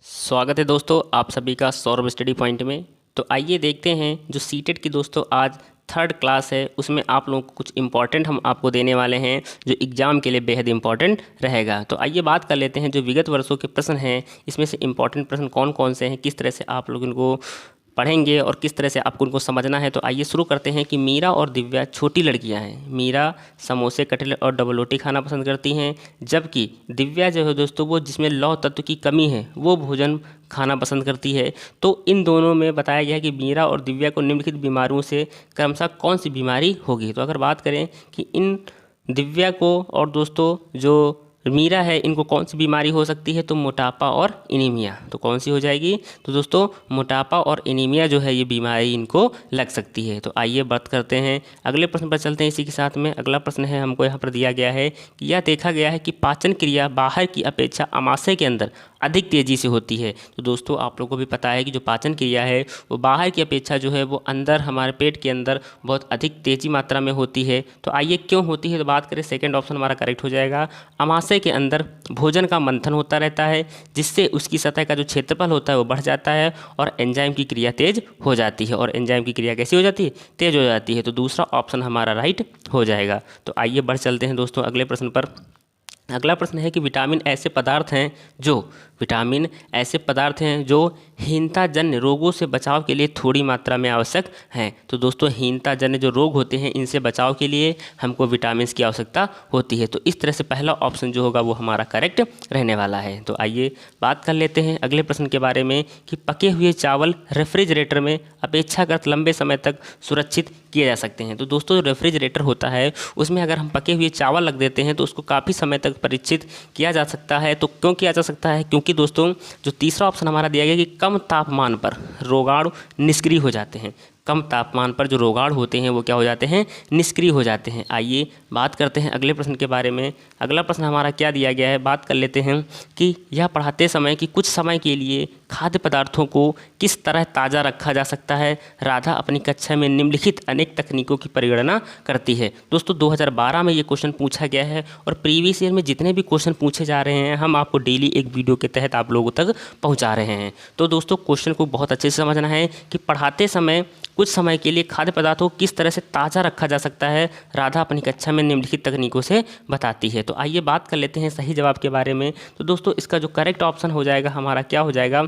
स्वागत है दोस्तों आप सभी का सौरभ स्टडी पॉइंट में। तो आइए देखते हैं जो सीटेट की दोस्तों आज थर्ड क्लास है उसमें आप लोगों को कुछ इंपॉर्टेंट हम आपको देने वाले हैं जो एग्ज़ाम के लिए बेहद इंपॉर्टेंट रहेगा। तो आइए बात कर लेते हैं जो विगत वर्षों के प्रश्न हैं इसमें से इंपॉर्टेंट प्रश्न कौन कौन से हैं, किस तरह से आप लोग इनको पढ़ेंगे और किस तरह से आपको उनको समझना है। तो आइए शुरू करते हैं कि मीरा और दिव्या छोटी लड़कियां हैं। मीरा समोसे, कटलेट और डबल रोटी खाना पसंद करती हैं, जबकि दिव्या जो है दोस्तों वो जिसमें लौह तत्व की कमी है वो भोजन खाना पसंद करती है। तो इन दोनों में बताया गया है कि मीरा और दिव्या को निम्नलिखित बीमारियों से क्रमशः कौन सी बीमारी होगी। तो अगर बात करें कि इन दिव्या को और दोस्तों जो मीरा है इनको कौन सी बीमारी हो सकती है, तो मोटापा और एनीमिया। तो कौन सी हो जाएगी, तो दोस्तों मोटापा और एनीमिया जो है ये बीमारी इनको लग सकती है। तो आइए बात करते हैं अगले प्रश्न पर चलते हैं। इसी के साथ में अगला प्रश्न है हमको यहाँ पर दिया गया है कि यह देखा गया है कि पाचन क्रिया बाहर की अपेक्षा आमाशय के अंदर अधिक तेज़ी से होती है। तो दोस्तों आप लोगों को भी पता है कि जो पाचन क्रिया है वो बाहर की अपेक्षा जो है वो अंदर हमारे पेट के अंदर बहुत अधिक तेज़ी मात्रा में होती है। तो आइए क्यों होती है, तो बात करें सेकंड ऑप्शन हमारा करेक्ट हो जाएगा। आमाशय के अंदर भोजन का मंथन होता रहता है जिससे उसकी सतह का जो क्षेत्रफल होता है वो बढ़ जाता है और एंजाइम की क्रिया तेज हो जाती है। और एंजाइम की क्रिया कैसी हो जाती है, तेज हो जाती है। तो दूसरा ऑप्शन हमारा राइट हो जाएगा। तो आइए बढ़ चलते हैं दोस्तों अगले प्रश्न पर। अगला प्रश्न है कि विटामिन ऐसे पदार्थ हैं जो हीनताजन्य रोगों से बचाव के लिए थोड़ी मात्रा में आवश्यक हैं। तो दोस्तों हीनताजन्य जो रोग होते हैं इनसे बचाव के लिए हमको विटामिन की आवश्यकता होती है। तो इस तरह से पहला ऑप्शन जो होगा वो हमारा करेक्ट रहने वाला है। तो आइए बात कर लेते हैं अगले प्रश्न के बारे में कि पके हुए चावल रेफ्रिजरेटर में अपेक्षाकृत लंबे समय तक सुरक्षित किए जा सकते हैं। तो दोस्तों जो रेफ्रिजरेटर होता है उसमें अगर हम पके हुए चावल रख देते हैं तो उसको काफ़ी समय तक परीक्षित किया जा सकता है। तो क्यों किया जा सकता है, क्योंकि दोस्तों जो तीसरा ऑप्शन हमारा दिया गया कि कम तापमान पर रोगाणु निष्क्रिय हो जाते हैं। कम तापमान पर जो रोगाणु होते हैं वो क्या हो जाते हैं, निष्क्रिय हो जाते हैं। आइए बात करते हैं अगले प्रश्न के बारे में। अगला प्रश्न हमारा क्या दिया गया है, बात कर लेते हैं कि यह पढ़ाते समय कि कुछ समय के लिए खाद्य पदार्थों को किस तरह ताज़ा रखा जा सकता है। राधा अपनी कक्षा में निम्नलिखित अनेक तकनीकों की परिगणना करती है। दोस्तों 2012 में ये क्वेश्चन पूछा गया है और प्रीवियस ईयर में जितने भी क्वेश्चन पूछे जा रहे हैं हम आपको डेली एक वीडियो के तहत आप लोगों तक पहुंचा रहे हैं। तो दोस्तों क्वेश्चन को बहुत अच्छे से समझना है कि पढ़ाते समय कुछ समय के लिए खाद्य पदार्थों को किस तरह से ताज़ा रखा जा सकता है, राधा अपनी कक्षा में निम्नलिखित तकनीकों से बताती है। तो आइए बात कर लेते हैं सही जवाब के बारे में। तो दोस्तों इसका जो करेक्ट ऑप्शन हो जाएगा हमारा क्या हो जाएगा,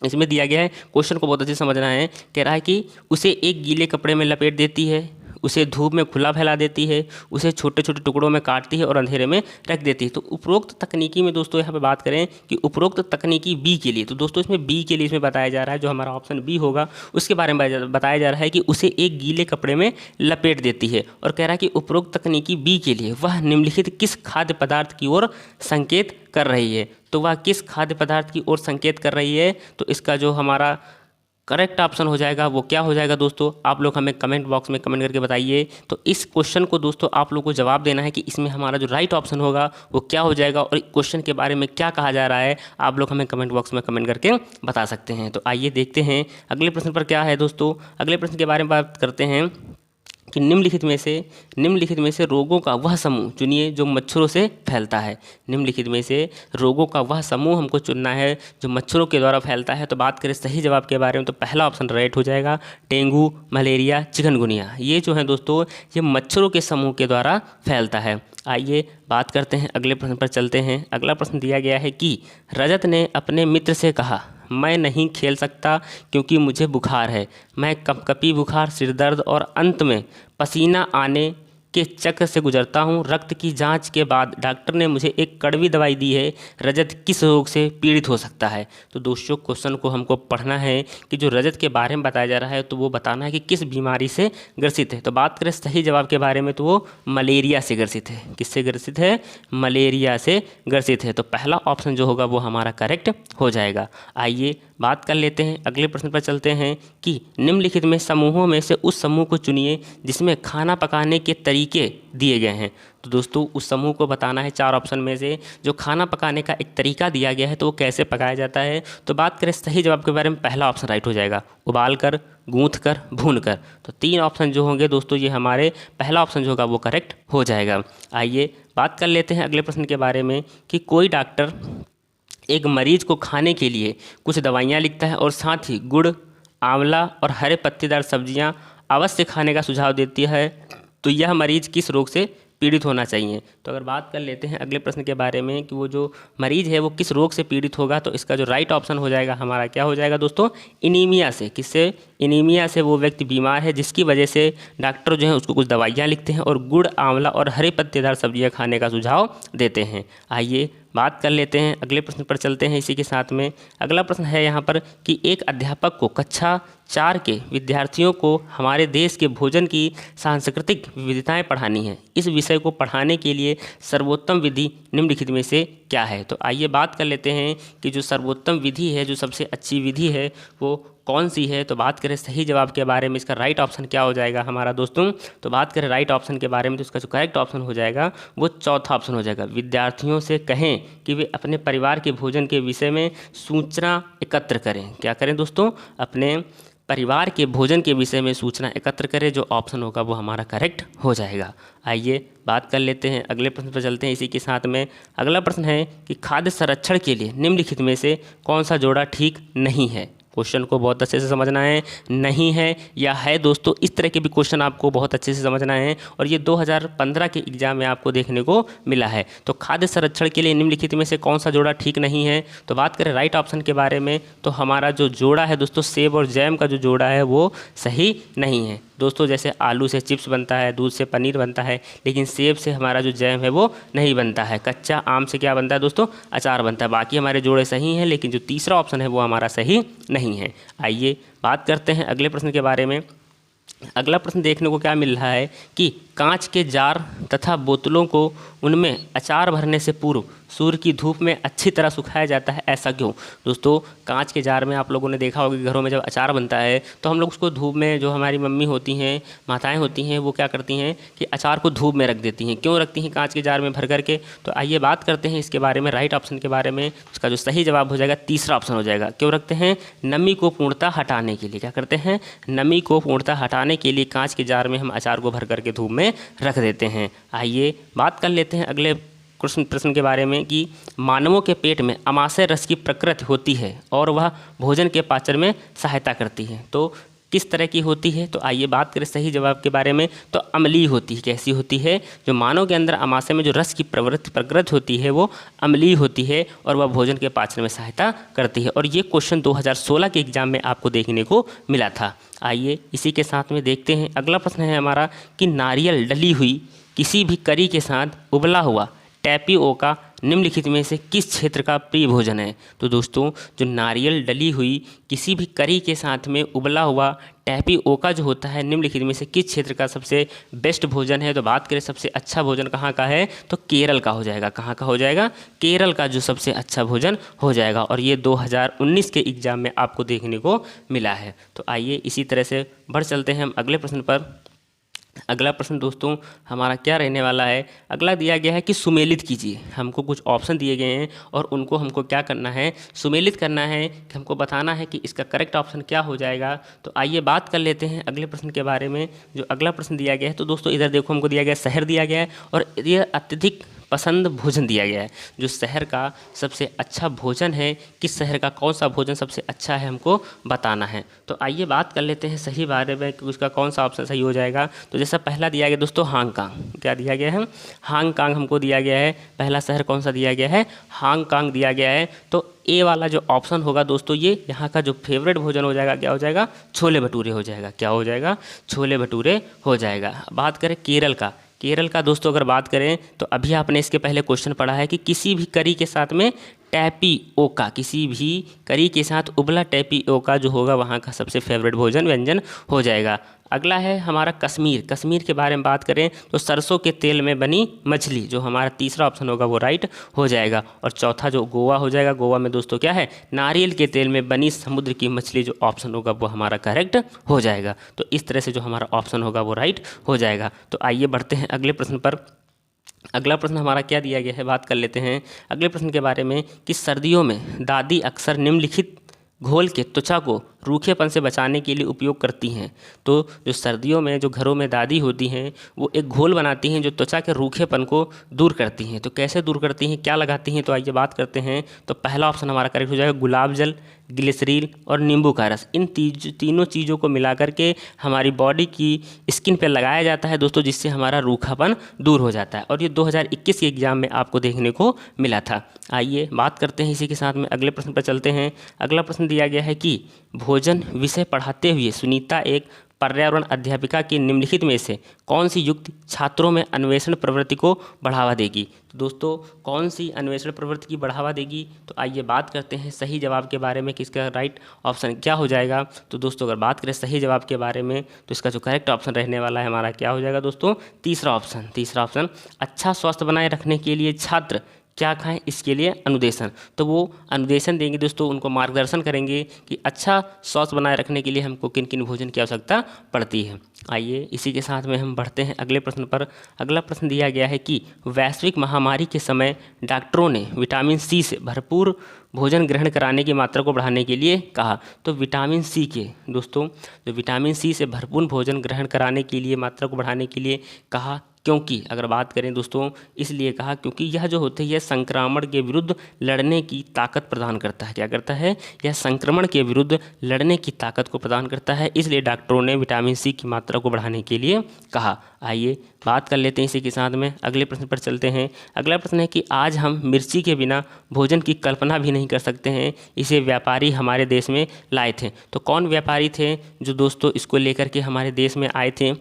इसमें दिया गया है, क्वेश्चन को बहुत अच्छे से समझना है। कह रहा है कि उसे एक गीले कपड़े में लपेट देती है, उसे धूप में खुला फैला देती है, उसे छोटे छोटे टुकड़ों में काटती है और अंधेरे में रख देती है। तो उपरोक्त तकनीकी में दोस्तों यहाँ पे बात करें कि उपरोक्त तकनीकी बी के लिए, तो दोस्तों इसमें बी के लिए इसमें बताया जा रहा है, जो हमारा ऑप्शन बी होगा उसके बारे में बताया जा रहा है कि उसे एक गीले कपड़े में लपेट देती है। और कह रहा है कि उपरोक्त तकनीकी बी के लिए वह निम्नलिखित किस खाद्य पदार्थ की ओर संकेत कर रही है। तो वह किस खाद्य पदार्थ की ओर संकेत कर रही है, तो इसका जो हमारा करेक्ट ऑप्शन हो जाएगा वो क्या हो जाएगा दोस्तों, आप लोग हमें कमेंट बॉक्स में कमेंट करके बताइए। तो इस क्वेश्चन को दोस्तों आप लोग को जवाब देना है कि इसमें हमारा जो राइट ऑप्शन होगा वो क्या हो जाएगा और क्वेश्चन के बारे में क्या कहा जा रहा है, आप लोग हमें कमेंट बॉक्स में कमेंट करके बता सकते हैं। तो आइए देखते हैं अगले प्रश्न पर क्या है दोस्तों। अगले प्रश्न के बारे में बात करते हैं कि निम्नलिखित में से रोगों का वह समूह चुनिए जो मच्छरों से फैलता है। निम्नलिखित में से रोगों का वह समूह हमको चुनना है जो मच्छरों के द्वारा फैलता है। तो बात करें सही जवाब के बारे में तो पहला ऑप्शन राइट हो जाएगा, डेंगू, मलेरिया, चिकनगुनिया। ये जो है दोस्तों ये मच्छरों के समूह के द्वारा फैलता है। आइए बात करते हैं अगले प्रश्न पर चलते हैं। अगला प्रश्न दिया गया है कि रजत ने अपने मित्र से कहा, मैं नहीं खेल सकता क्योंकि मुझे बुखार है, मैं कपकपी बुखार, सिर दर्द और अंत में पसीना आने के चक्र से गुजरता हूँ। रक्त की जांच के बाद डॉक्टर ने मुझे एक कड़वी दवाई दी है, रजत किस रोग से पीड़ित हो सकता है। तो दोस्तों क्वेश्चन को हमको पढ़ना है कि जो रजत के बारे में बताया जा रहा है तो वो बताना है कि किस बीमारी से ग्रसित है। तो बात करें सही जवाब के बारे में तो वो मलेरिया से ग्रसित है। किससे ग्रसित है, मलेरिया से ग्रसित है। तो पहला ऑप्शन जो होगा वो हमारा करेक्ट हो जाएगा। आइए बात कर लेते हैं अगले प्रश्न पर चलते हैं कि निम्नलिखित में समूहों में से उस समूह को चुनिए जिसमें खाना पकाने के तरीके दिए गए हैं। तो दोस्तों उस समूह को बताना है चार ऑप्शन में से जो खाना पकाने का एक तरीका दिया गया है तो वो कैसे पकाया जाता है। तो बात करें सही जवाब के बारे में पहला ऑप्शन राइट हो जाएगा, उबाल कर, गूंथ कर, भून कर। तो तीन ऑप्शन जो होंगे दोस्तों ये हमारे पहला ऑप्शन जो होगा वो करेक्ट हो जाएगा। आइए बात कर लेते हैं अगले प्रश्न के बारे में कि कोई डॉक्टर एक मरीज को खाने के लिए कुछ दवाइयाँ लिखता है और साथ ही गुड़, आंवला और हरे पत्तेदार सब्जियाँ अवश्य खाने का सुझाव देती है, तो यह मरीज किस रोग से पीड़ित होना चाहिए। तो अगर बात कर लेते हैं अगले प्रश्न के बारे में कि वो जो मरीज है वो किस रोग से पीड़ित होगा, तो इसका जो राइट ऑप्शन हो जाएगा हमारा क्या हो जाएगा दोस्तों, एनीमिया से। किससे? एनीमिया से वो व्यक्ति बीमार है जिसकी वजह से डॉक्टर जो है उसको कुछ दवाइयाँ लिखते हैं और गुड़, आंवला और हरे पत्तेदार सब्जियाँ खाने का सुझाव देते हैं। आइए बात कर लेते हैं अगले प्रश्न पर चलते हैं। इसी के साथ में अगला प्रश्न है यहाँ पर कि एक अध्यापक को कक्षा 4 के विद्यार्थियों को हमारे देश के भोजन की सांस्कृतिक विविधताएं पढ़ानी है। इस विषय को पढ़ाने के लिए सर्वोत्तम विधि निम्नलिखित में से क्या है। तो आइए बात कर लेते हैं कि जो सर्वोत्तम विधि है, जो सबसे अच्छी विधि है वो कौन सी है। तो बात करें सही जवाब के बारे में, इसका राइट ऑप्शन क्या हो जाएगा हमारा दोस्तों। तो बात करें राइट ऑप्शन के बारे में तो इसका जो करेक्ट ऑप्शन हो जाएगा वो चौथा ऑप्शन हो जाएगा। विद्यार्थियों से कहें कि वे अपने परिवार के भोजन के विषय में सूचना एकत्र करें। क्या करें दोस्तों? अपने परिवार के भोजन के विषय में सूचना एकत्र करें। जो ऑप्शन होगा वो हमारा करेक्ट हो जाएगा। आइए बात कर लेते हैं अगले प्रश्न पर चलते हैं। इसी के साथ में अगला प्रश्न है कि खाद्य संरक्षण के लिए निम्नलिखित में से कौन सा जोड़ा ठीक नहीं है। क्वेश्चन को बहुत अच्छे से समझना है, नहीं है या है दोस्तों, इस तरह के भी क्वेश्चन आपको बहुत अच्छे से समझना है और ये 2015 के एग्जाम में आपको देखने को मिला है। तो खाद्य संरक्षण के लिए निम्नलिखित में से कौन सा जोड़ा ठीक नहीं है। तो बात करें राइट ऑप्शन के बारे में तो हमारा जो जोड़ा है दोस्तों, सेब और जैम का जो जोड़ा है वो सही नहीं है दोस्तों। जैसे आलू से चिप्स बनता है, दूध से पनीर बनता है, लेकिन सेब से हमारा जो जैम है वो नहीं बनता है। कच्चा आम से क्या बनता है दोस्तों? अचार बनता है। बाकी हमारे जोड़े सही हैं, लेकिन जो तीसरा ऑप्शन है वो हमारा सही नहीं है। आइए बात करते हैं अगले प्रश्न के बारे में। अगला प्रश्न देखने को क्या मिल रहा है कि कांच के जार तथा बोतलों को उनमें अचार भरने से पूर्व सूर्य की धूप में अच्छी तरह सुखाया जाता है, ऐसा क्यों। दोस्तों कांच के जार में आप लोगों ने देखा होगा कि घरों में जब अचार बनता है तो हम लोग उसको धूप में, जो हमारी मम्मी होती हैं, माताएं होती हैं, वो क्या करती हैं कि अचार को धूप में रख देती हैं। क्यों रखती हैं कांच के जार में भर करके? तो आइए बात करते हैं इसके बारे में, राइट ऑप्शन के बारे में। उसका जो सही जवाब हो जाएगा तीसरा ऑप्शन हो जाएगा। क्यों रखते हैं? नमी को पूर्णतः हटाने के लिए। क्या करते हैं? नमी को पूर्णतः हटाने के लिए कांच के जार में हम अचार को भर करके धूप में रख देते हैं। आइए बात कर लेते हैं अगले प्रश्न के बारे में कि मानवों के पेट में अमाशय रस की प्रकृति होती है और वह भोजन के पाचन में सहायता करती है। तो किस तरह की होती है? तो आइए बात करें सही जवाब के बारे में। तो अम्लीय होती है। कैसी होती है? जो मानव के अंदर अमाशय में जो रस की प्रकृति होती है वो अम्लीय होती है और वह भोजन के पाचन में सहायता करती है। और ये क्वेश्चन 2016 के एग्जाम में आपको देखने को मिला था। आइए इसी के साथ में देखते हैं अगला प्रश्न है हमारा कि नारियल डली हुई किसी भी करी के साथ उबला हुआ टैपियोका निम्नलिखित में से किस क्षेत्र का प्रिय भोजन है। तो दोस्तों जो नारियल डली हुई किसी भी करी के साथ में उबला हुआ टैपियोका जो होता है, निम्नलिखित में से किस क्षेत्र का सबसे बेस्ट भोजन है। तो बात करें सबसे अच्छा भोजन कहाँ का है, तो केरल का हो जाएगा। कहाँ का हो जाएगा? केरल का जो सबसे अच्छा भोजन हो जाएगा। और ये 2019 के एग्जाम में आपको देखने को मिला है। तो आइए इसी तरह से बढ़ चलते हैं हम अगले प्रश्न पर। अगला प्रश्न दोस्तों हमारा क्या रहने वाला है, अगला दिया गया है कि सुमेलित कीजिए। हमको कुछ ऑप्शन दिए गए हैं और उनको हमको क्या करना है, सुमेलित करना है कि हमको बताना है कि इसका करेक्ट ऑप्शन क्या हो जाएगा। तो आइए बात कर लेते हैं अगले प्रश्न के बारे में। जो अगला प्रश्न दिया गया है तो दोस्तों इधर देखो हमको दिया गया शहर दिया गया है और ये अत्यधिक पसंद भोजन दिया गया है। जो शहर का सबसे अच्छा भोजन है, किस शहर का कौन सा भोजन सबसे अच्छा है हमको बताना है। तो आइए बात कर लेते हैं सही बारे में कि उसका कौन सा ऑप्शन सही हो जाएगा। तो जैसा पहला दिया गया दोस्तों हांगकांग, क्या दिया गया है, हांगकांग हमको दिया गया है। पहला शहर कौन सा दिया गया है, हांगकांग दिया गया है। तो ए वाला जो ऑप्शन होगा दोस्तों ये यहाँ का जो फेवरेट भोजन हो जाएगा, क्या हो जाएगा, छोले भटूरे हो जाएगा। क्या हो जाएगा, छोले भटूरे हो जाएगा। बात करें केरल का, केरल का दोस्तों अगर बात करें तो अभी आपने इसके पहले क्वेश्चन पढ़ा है कि किसी भी करी के साथ में टैपियोका, किसी भी करी के साथ उबला टैपियोका जो होगा वहाँ का सबसे फेवरेट भोजन व्यंजन हो जाएगा। अगला है हमारा कश्मीर, कश्मीर के बारे में बात करें तो सरसों के तेल में बनी मछली, जो हमारा तीसरा ऑप्शन होगा वो राइट हो जाएगा। और चौथा जो गोवा हो जाएगा, गोवा में दोस्तों क्या है, नारियल के तेल में बनी समुद्र की मछली, जो ऑप्शन होगा वो हमारा करेक्ट हो जाएगा। तो इस तरह से जो हमारा ऑप्शन होगा वो राइट हो जाएगा। तो आइए बढ़ते हैं अगले प्रश्न पर। अगला प्रश्न हमारा क्या दिया गया है, बात कर लेते हैं अगले प्रश्न के बारे में कि सर्दियों में दादी अक्सर निम्नलिखित घोल के त्वचा को रूखेपन से बचाने के लिए उपयोग करती हैं। तो जो सर्दियों में जो घरों में दादी होती हैं वो एक घोल बनाती हैं जो त्वचा के रूखेपन को दूर करती हैं। तो कैसे दूर करती हैं, क्या लगाती हैं, तो आइए बात करते हैं। तो पहला ऑप्शन हमारा करेक्ट हो जाएगा गुलाब जल, ग्लिसरीन और नींबू का रस। इन तीनों चीज़ों को मिला करके हमारी बॉडी की स्किन पे लगाया जाता है दोस्तों, जिससे हमारा रूखापन दूर हो जाता है। और ये 2021 के एग्जाम में आपको देखने को मिला था। आइए बात करते हैं इसी के साथ में अगले प्रश्न पर चलते हैं। अगला प्रश्न दिया गया है कि भोजन विषय पढ़ाते हुए सुनीता एक पर्यावरण अध्यापिका की निम्नलिखित में से कौन सी युक्ति छात्रों में अन्वेषण प्रवृत्ति को बढ़ावा देगी। तो दोस्तों कौन सी अन्वेषण प्रवृत्ति की बढ़ावा देगी, तो आइए बात करते हैं सही जवाब के बारे में कि इसका राइट ऑप्शन क्या हो जाएगा। तो दोस्तों अगर बात करें सही जवाब के बारे में तो इसका जो करेक्ट ऑप्शन रहने वाला है हमारा क्या हो जाएगा दोस्तों, तीसरा ऑप्शन। अच्छा स्वास्थ्य बनाए रखने के लिए छात्र क्या खाएं, इसके लिए अनुदेशन। तो वो अनुदेशन देंगे दोस्तों, उनको मार्गदर्शन करेंगे कि अच्छा स्वास्थ्य बनाए रखने के लिए हमको किन किन भोजन की आवश्यकता पड़ती है। आइए इसी के साथ में हम बढ़ते हैं अगले प्रश्न पर। अगला प्रश्न दिया गया है कि वैश्विक महामारी के समय डॉक्टरों ने विटामिन सी से भरपूर भोजन ग्रहण कराने की मात्रा को बढ़ाने के लिए कहा। तो विटामिन सी के दोस्तों जो विटामिन सी से भरपूर भोजन ग्रहण कराने के लिए मात्रा को बढ़ाने के लिए कहा, क्योंकि अगर बात करें दोस्तों इसलिए कहा क्योंकि यह जो होती है संक्रमण के विरुद्ध लड़ने की ताकत प्रदान करता है। क्या करता है, यह संक्रमण के विरुद्ध लड़ने की ताकत को प्रदान करता है, इसलिए डॉक्टरों ने विटामिन सी की मात्रा को बढ़ाने के लिए कहा। आइए बात कर लेते हैं इसी के साथ में अगले प्रश्न पर चलते हैं। अगला प्रश्न है कि आज हम मिर्ची के बिना भोजन की कल्पना भी नहीं कर सकते हैं, इसे व्यापारी हमारे देश में लाए थे। तो कौन व्यापारी थे जो दोस्तों इसको लेकर के हमारे देश में आए थे,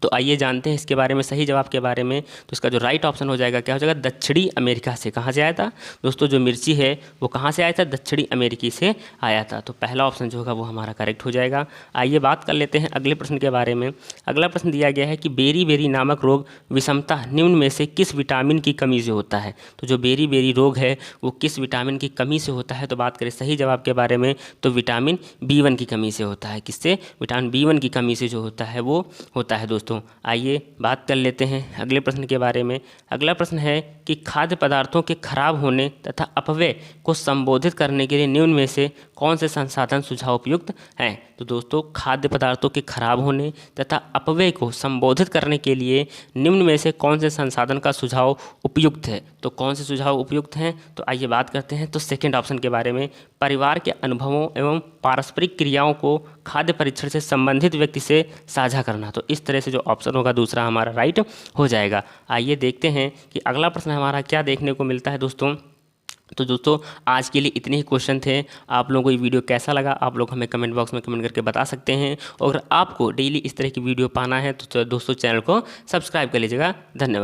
तो आइए जानते हैं इसके बारे में सही जवाब के बारे में। तो इसका जो राइट ऑप्शन हो जाएगा क्या हो जाएगा, दक्षिणी अमेरिका से। कहाँ से आया था दोस्तों, जो मिर्ची है वो कहाँ से आया था, दक्षिणी अमेरिकी से आया था। तो पहला ऑप्शन जो होगा वो हमारा करेक्ट हो जाएगा। आइए बात कर लेते हैं अगले प्रश्न के बारे में। अगला प्रश्न दिया गया है कि बेरी बेरी नामक रोग विषमता निम्न में से किस विटामिन की कमी से होता है। तो जो बेरी बेरी रोग है वो किस विटामिन की कमी से होता है, तो बात करें सही जवाब के बारे में तो विटामिन B1 की कमी से होता है। किससे, विटामिन B1 की कमी से जो होता है वो होता है दोस्तों। आइए बात कर लेते हैं अगले प्रश्न के बारे में। अगला प्रश्न है कि खाद्य पदार्थों के खराब होने तथा अपव्यय को संबोधित करने के लिए निम्न में से कौन से संसाधन सुझाव उपयुक्त हैं। तो दोस्तों खाद्य पदार्थों के खराब होने तथा अपव्यय को संबोधित करने के लिए निम्न में से कौन से संसाधन का सुझाव उपयुक्त है। तो कौन से सुझाव उपयुक्त हैं, तो आइए बात करते हैं। तो सेकंड ऑप्शन के बारे में, परिवार के अनुभवों एवं पारस्परिक क्रियाओं को खाद्य परीक्षण से संबंधित व्यक्ति से साझा करना। तो इस तरह से जो ऑप्शन होगा दूसरा हमारा राइट हो जाएगा। आइए देखते हैं कि अगला प्रश्न हमारा क्या देखने को मिलता है दोस्तों। तो दोस्तों आज के लिए इतने ही क्वेश्चन थे। आप लोगों को ये वीडियो कैसा लगा आप लोग हमें कमेंट बॉक्स में कमेंट करके बता सकते हैं। और अगर आपको डेली इस तरह की वीडियो पाना है तो दोस्तों चैनल को सब्सक्राइब कर लीजिएगा। धन्यवाद।